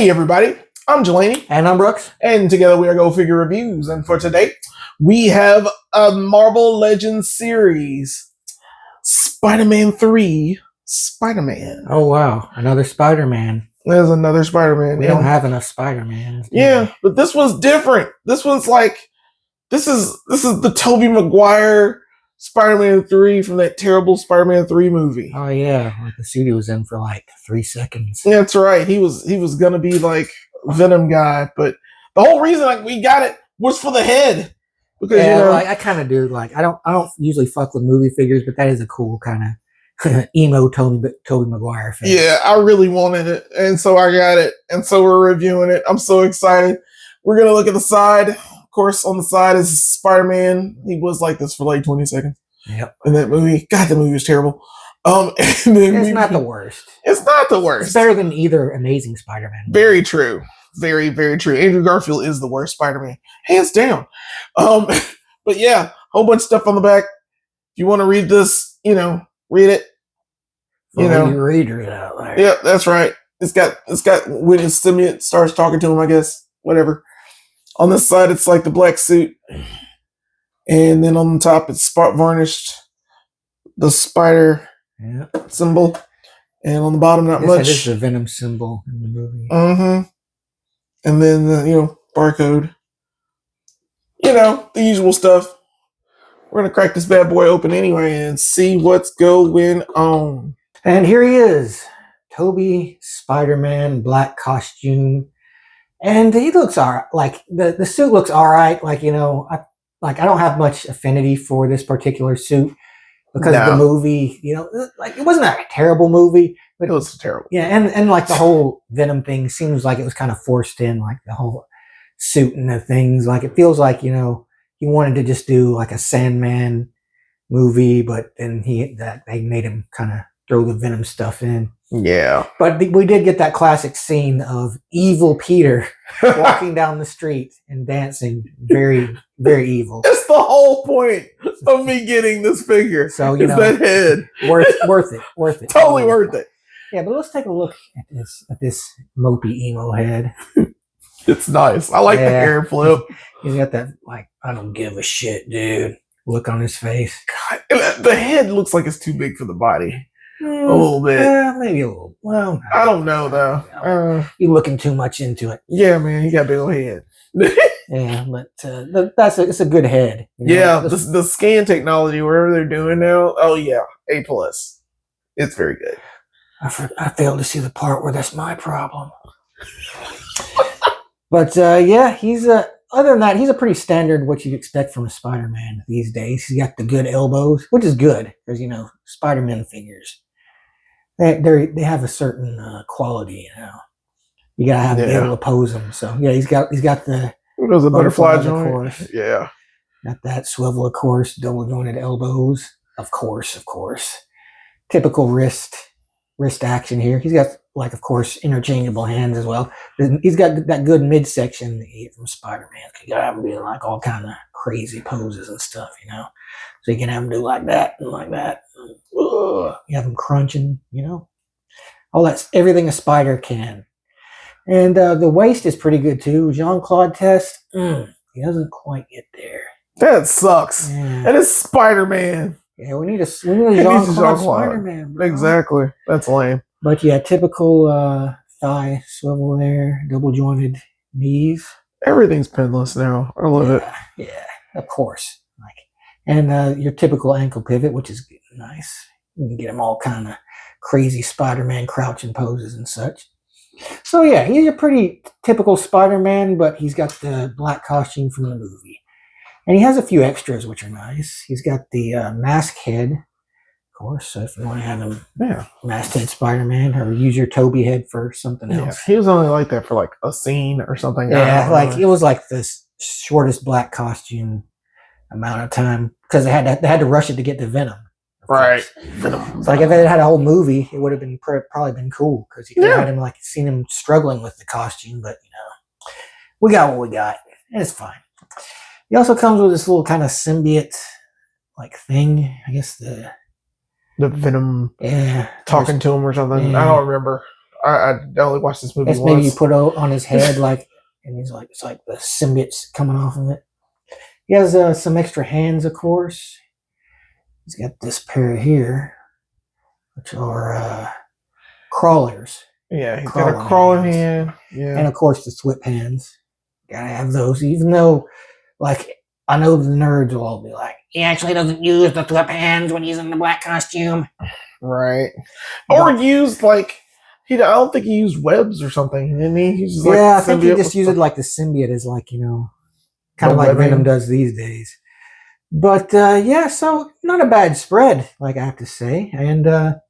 Hey everybody, I'm Jelani. And I'm Brooks. And together we are Go Figure Reviews. And for today, we have a Marvel Legends series. Spider-Man 3, Spider-Man. Oh wow, another Spider-Man. There's another Spider-Man. We don't have enough Spider-Mans. Yeah, but this one's different. This one's like, this is the Tobey Maguire Spider-Man 3 from that terrible Spider-Man 3 movie. Oh yeah, like the suit he was in for like 3 seconds. Yeah, that's right. He was gonna be like Venom guy, but the whole reason like we got it was for the head. Because like, I kind of do like I don't usually fuck with movie figures, but that is a cool kind of emo Tobey Maguire fan. Yeah, I really wanted it, and so I got it, and so we're reviewing it. I'm so excited. We're gonna look at the side. Of course, on the side is Spider-Man. He was like this for like 20 seconds. Yep. In that movie. God, the movie was terrible. And then it's not the worst. It's not the worst. It's better than either Amazing Spider-Man movie. Very true. Very, very true. Andrew Garfield is the worst Spider-Man. Hands down. But yeah, whole bunch of stuff on the back. If you want to read this, read it. For you readers out there. Yeah, that's right. It's got when his symbiote starts talking to him, I guess. Whatever. On this side, it's like the black suit. And then on the top, it's spot varnished. The spider symbol. And on the bottom, not much. That is the Venom symbol in the movie. Mm-hmm. And then, barcode. The usual stuff. We're going to crack this bad boy open anyway and see what's going on. And here he is. Tobey, Spider-Man, black costume. And he looks all right. Like, the suit looks all right. Like, I don't have much affinity for this particular suit because of the movie. Like, it wasn't a terrible movie. But it was terrible. Yeah, and like the whole Venom thing seems like it was kind of forced in, like the whole suit and the things. Like, it feels like, he wanted to just do like a Sandman movie, but then they made him kind of throw the Venom stuff in. Yeah. But we did get that classic scene of evil Peter walking down the street and dancing. Very, very evil. That's the whole point of me getting this figure. So, that head. Worth it. Totally worth it. Yeah, but let's take a look at this mopey emo head. It's nice. I like the hair flip. He's got that, like, I don't give a shit, dude, look on his face. God, the head looks like it's too big for the body. A little bit. Maybe a little. Well, I don't know, though. You're looking too much into it. Yeah, man. You got a big old head. Yeah, but it's a good head. Yeah, the scan technology, wherever they're doing now, oh, yeah, A+. It's very good. I failed to see the part where that's my problem. But, yeah, he's other than that, he's a pretty standard what you'd expect from a Spider-Man these days. He's got the good elbows, which is good because, Spider-Man figures. They have a certain quality, You gotta have to be able to pose them. So yeah, he's got the butterfly joint. Of course. Yeah, got that swivel, of course, double jointed elbows, of course. Typical wrist action here. He's got, like, of course, interchangeable hands as well. He's got that good midsection that you get from Spider-Man. You gotta have him doing like all kind of crazy poses and stuff, So you can have him do like that and like that. You have him crunching, all that's everything a spider can. And the waist is pretty good too. Jean-Claude Test, he doesn't quite get there. That sucks. Yeah. That is Spider-Man. Yeah, we need a Jean-Claude Spider-Man. Bro. Exactly. That's lame. But yeah, typical thigh swivel there, double jointed knees. Everything's pinless now. I love it. Yeah, of course. And your typical ankle pivot, which is nice. You can get them all kind of crazy Spider-Man crouching poses and such. So yeah, he's a pretty typical Spider-Man, but he's got the black costume from the movie. And he has a few extras, which are nice. He's got the mask head, of course. So if you want to have him masked head Spider-Man, or use your Tobey head for something else. He was only like that for like a scene or something. Yeah, it was like the shortest black costume amount of time because they had to rush it to get to Venom. Right. It's like if it had a whole movie, it would have been probably been cool because you could have had him seen him struggling with the costume, but we got what we got, and it's fine. He also comes with this little kind of symbiote like thing. I guess the Venom talking to him or something. I don't remember. I only watched this movie That's once. maybe you put on his head, like, and he's like, it's like the symbiote's coming off of it. He has some extra hands, of course. He's got this pair here, which are crawlers. Yeah, he's got a crawling hand. Yeah. And of course the whip hands. Gotta have those, even though, like, I know the nerds will all be like, he actually doesn't use the whip hands when he's in the black costume. Right. Or used like I don't think he used webs or something, didn't he? He's just I think he just used it like the symbiote is like, kind of like Venom does these days. But so not a bad spread, like I have to say. And the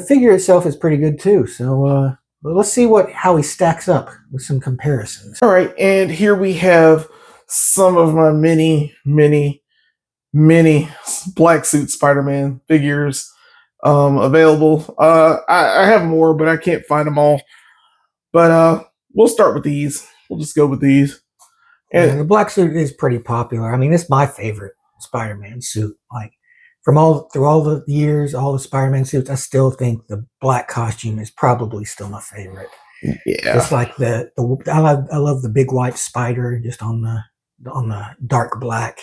figure itself is pretty good too. So let's see how he stacks up with some comparisons. All right, and here we have some of my many Black Suit Spider-Man figures available. I have more, but I can't find them all. But we'll start with these. We'll just go with these. And the black suit is pretty popular. I mean, it's my favorite Spider-Man suit. Like, through all the years, all the Spider-Man suits, I still think the black costume is probably still my favorite. Yeah, it's like I love the big white spider just on the dark black,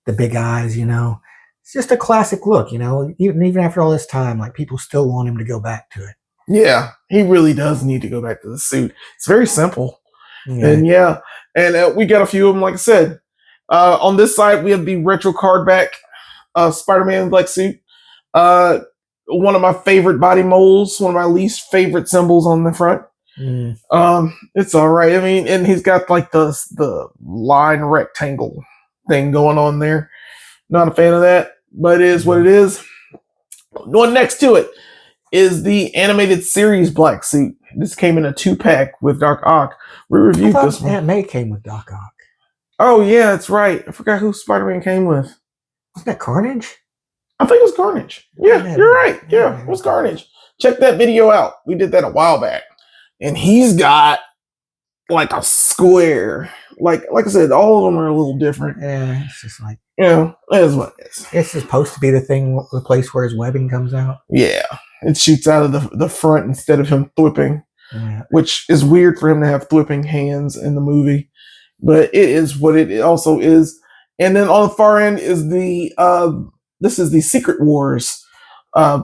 the big eyes. It's just a classic look. Even after all this time, like, people still want him to go back to it. Yeah, he really does need to go back to the suit. It's very simple. Yeah. And we got a few of them, like I said. On this side, we have the retro card back Spider-Man black suit. One of my favorite body molds, one of my least favorite symbols on the front. It's all right. I mean, and he's got like the line rectangle thing going on there. Not a fan of that, but it is what it is. One next to it is the animated series black suit. This came in a 2-pack with Doc Ock. We reviewed this one. Aunt May came with Doc Ock. Oh yeah, that's right. I forgot who Spider-Man came with. Wasn't that Carnage? I think it was Carnage. Yeah, you're right. Yeah, it was Carnage. Check that video out. We did that a while back. And he's got like a square. Like I said, all of them are a little different. Yeah, it's just like, it is what it is. It's supposed to be the place where his webbing comes out. Yeah. It shoots out of the front instead of him thwipping, which is weird for him to have thwipping hands in the movie. But it is what it also is. And then on the far end is this is the Secret Wars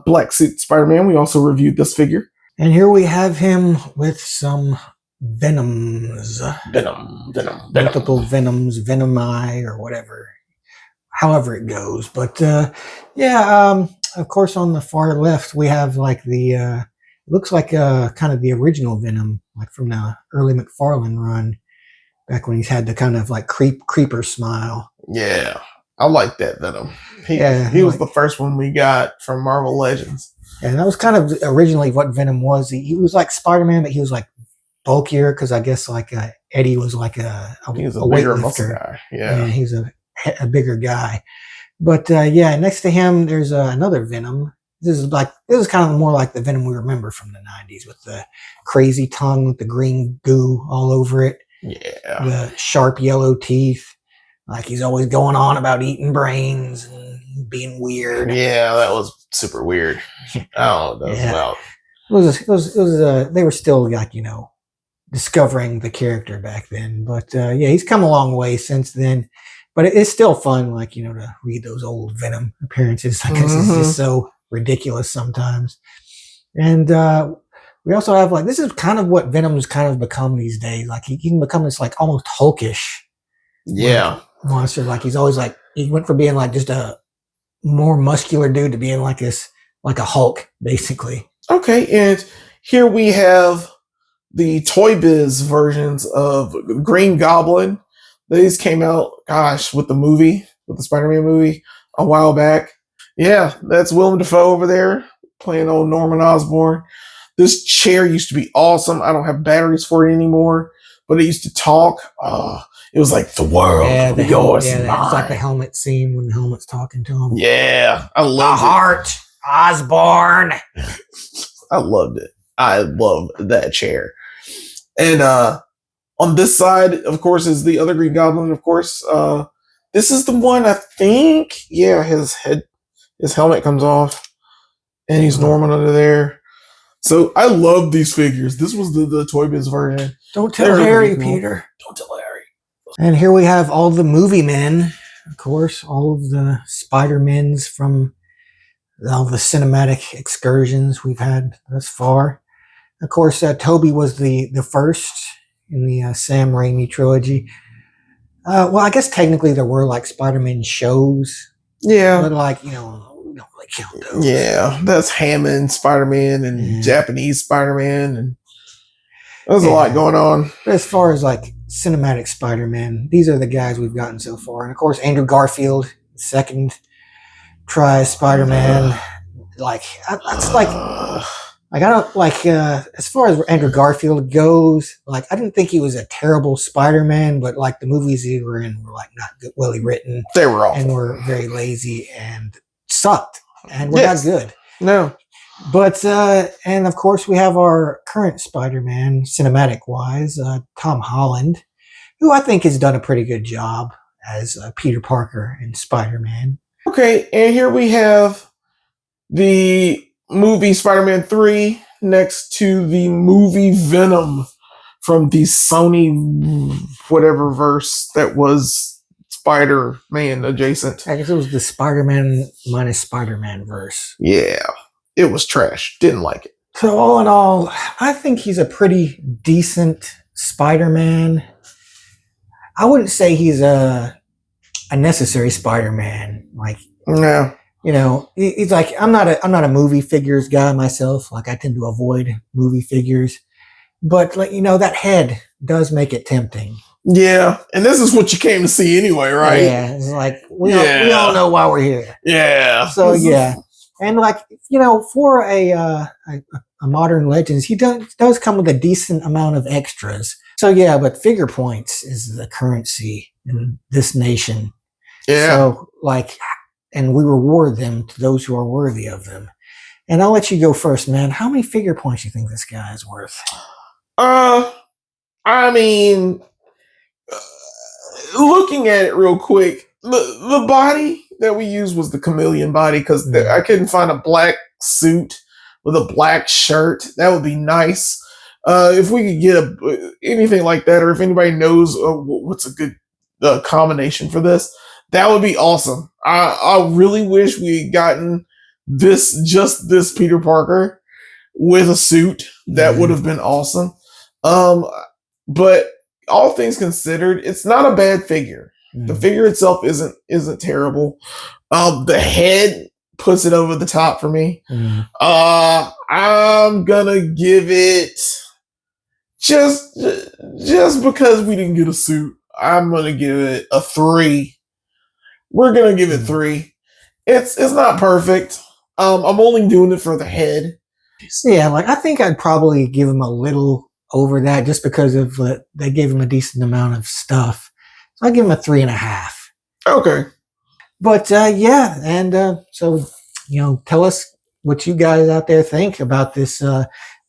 black suit Spider-Man. We also reviewed this figure. And here we have him with some Venoms. Venom. Multiple Venoms, Venomi, or whatever. However it goes. But of course, on the far left, we have like it looks like kind of the original Venom, like from the early McFarlane run, back when he's had the kind of like creeper smile. Yeah, I like that Venom. He was the first one we got from Marvel Legends. And that was kind of originally what Venom was. He was like Spider-Man, but he was like bulkier because I guess like Eddie was like a bigger muscle guy. Yeah, he's a bigger guy. But next to him, there's another Venom. This is kind of more like the Venom we remember from the 90s, with the crazy tongue with the green goo all over it. Yeah. The sharp yellow teeth. Like, he's always going on about eating brains and being weird. Yeah, that was super weird. Oh, that was wild. They were still like, discovering the character back then. But he's come a long way since then. But it's still fun, like, to read those old Venom appearances. I guess it's just so ridiculous sometimes. And we also have, like, this is kind of what Venom's kind of become these days. Like, he can become this, like, almost hulkish monster. Like, he's always, like, he went from being, like, just a more muscular dude to being, like, a Hulk, basically. Okay, and here we have the Toy Biz versions of Green Goblin. These came out, with the Spider-Man movie a while back. Yeah, that's Willem Dafoe over there playing old Norman Osborn. This chair used to be awesome. I don't have batteries for it anymore, but it used to talk. It was like the world. Yeah, it's like the helmet scene when the helmet's talking to him. Yeah, I love the heart, Osborn. I loved it. I love that chair. And on this side, of course, is the other Green Goblin. Of course, this is the one I think. Yeah, his helmet comes off, and he's Norman under there. So I love these figures. This was the Toy Biz version. Don't tell They're Harry, pretty cool. Peter. Don't tell Harry. And here we have all the movie men, of course, all of the Spider-Mens from all the cinematic excursions we've had thus far. Of course, Toby was the first in the Sam Raimi trilogy. Well, I guess technically there were like Spider-Man shows. Yeah. But like, you know, we don't really count those. Yeah, that's Hammond Spider-Man and Japanese Spider-Man, and there's a lot going on. But as far as like cinematic Spider-Man, these are the guys we've gotten so far. And of course, Andrew Garfield, second try Spider-Man. Like, that's like I don't like, as far as Andrew Garfield goes, like, I didn't think he was a terrible Spider-Man, but like the movies he were in were like not good, well written. They were awful. And were very lazy and sucked and were not good. No. But, and of course we have our current Spider-Man, cinematic wise, Tom Holland, who I think has done a pretty good job as Peter Parker and Spider-Man. Okay, and here we have the movie Spider-Man 3 next to the movie Venom from the Sony whatever verse that was Spider-Man adjacent. I guess it was the Spider-Man minus Spider-Man verse. Yeah, it was trash. Didn't like it. So all in all, I think he's a pretty decent Spider-Man. I wouldn't say he's a necessary Spider-Man. Like, no. You know, he's like, I'm not a movie figures guy myself. Like, I tend to avoid movie figures, but like, you know, that head does make it tempting. Yeah, and this is what you came to see anyway, right? Yeah, it's like we all know why we're here. Yeah. So yeah, and like, you know, for a modern Legends, he does come with a decent amount of extras. So yeah, but figure points is the currency in this nation. Yeah. So like. And we reward them to those who are worthy of them. And I'll let you go first, man. How many figure points do you think this guy is worth? I mean, looking at it real quick, the body that we used was the chameleon body because I couldn't find a black suit with a black shirt. That would be nice. If we could get anything like that, or if anybody knows what's a good combination for this, that would be awesome. I really wish we had gotten just this Peter Parker with a suit. That would have been awesome. But all things considered, it's not a bad figure. The figure itself isn't terrible. The head puts it over the top for me. I'm gonna give it just because we didn't get a suit. I'm gonna give it a 3. We're gonna give it 3. It's not perfect. I'm only doing it for the head. Yeah, like I think I'd probably give him a little over that just because of they gave him a decent amount of stuff. So I give him a 3.5. Okay. But yeah, and so you know, tell us what you guys out there think about this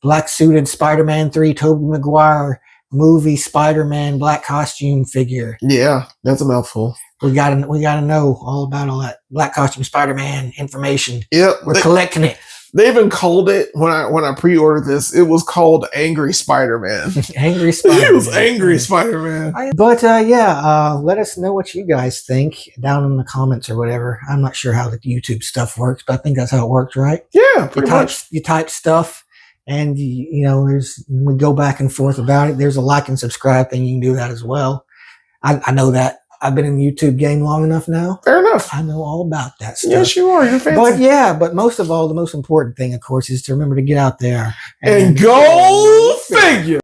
black suited Spider-Man 3 Tobey Maguire movie Spider-Man black costume figure. Yeah, that's a mouthful. We gotta know all about all that black costume Spider-Man information. Yep, we're collecting it. They even called it when I pre-ordered this. It was called Angry Spider-Man. Angry Spider-Man. It was Angry Spider-Man. But yeah, let us know what you guys think down in the comments or whatever. I'm not sure how the YouTube stuff works, but I think that's how it works, right? Yeah, pretty much. You type stuff, and you know, we go back and forth about it. There's a like and subscribe thing. You can do that as well. I know that. I've been in the YouTube game long enough now. Fair enough. I know all about that stuff. Yes, you are. You're fancy. But yeah, but most of all, the most important thing, of course, is to remember to get out there and go figure.